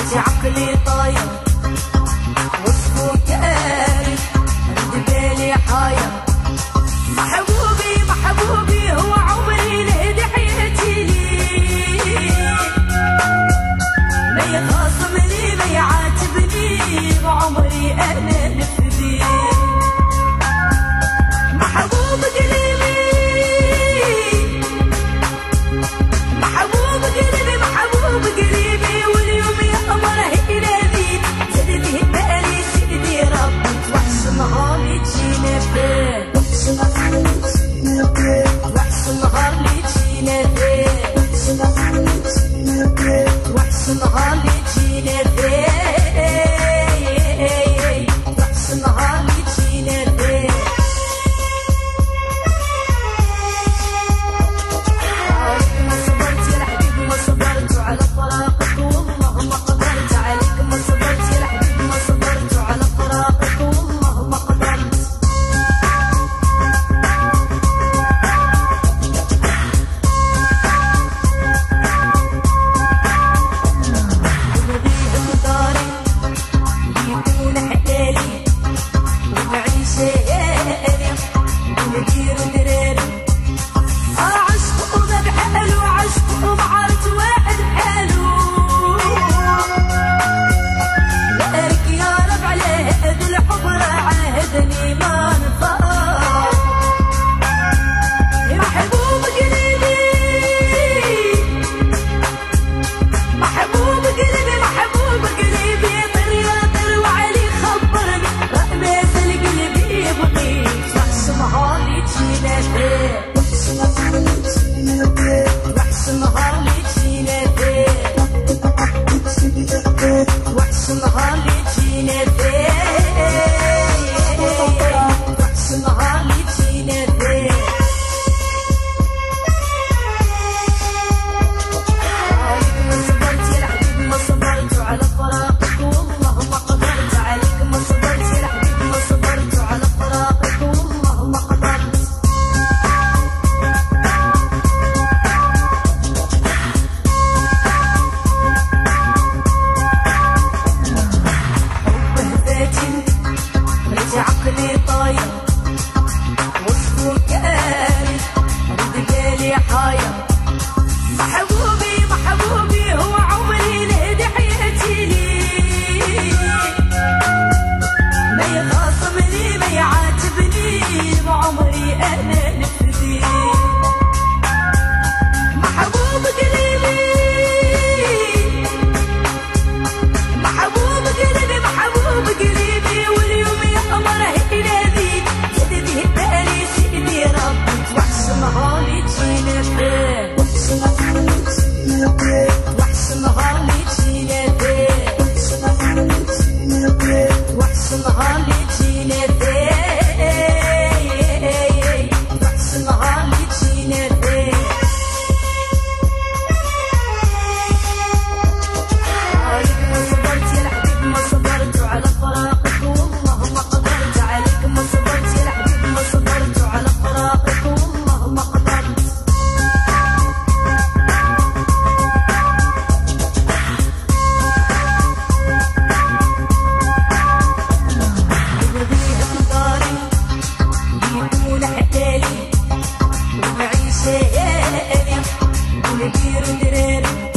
رجع عقلي طاير وصفو كارث رد بالي حاير. محبوبي محبوبي هو عمري لهدي حياتي لي، ما يخاصمني ما يعاتبني وعمري انا نفدي. محبوب قلبي محبوب قلبي محبوب قلبي واليوم يا قمره ينادي زاد به بالي سيدي ربي توحشم غالي تجينا فيه توحشم غالي تجينا فيه توحشم غالي تجينا فيه توحشم غالي تجينا فيه. عقلي طاير وصفو كارث رد بالي حاير. محبوبي محبوبي هو عمري لهدي حياتي لي، ما يخاصمني ما يعاتبني وعمري انا نفدي. محبوب قلبي محبوب قلبي محبوب قلبي واليوم يا قمره ينادي زاد به بالي سيدي ربي توحشم غالي تجينا فيه توحشم غالي تجينا فيه توحشم غالي تجينا فيه توحشم غالي تجينا فيه. ما صبرت يا الحبيب ما صبرت على فراقك والله ما قدرت عليك ما صبرت يا الحبيب ما صبرت على فراقك والله ما قدرت. يكون حتالي ومعيشة أنا ونكير ندراري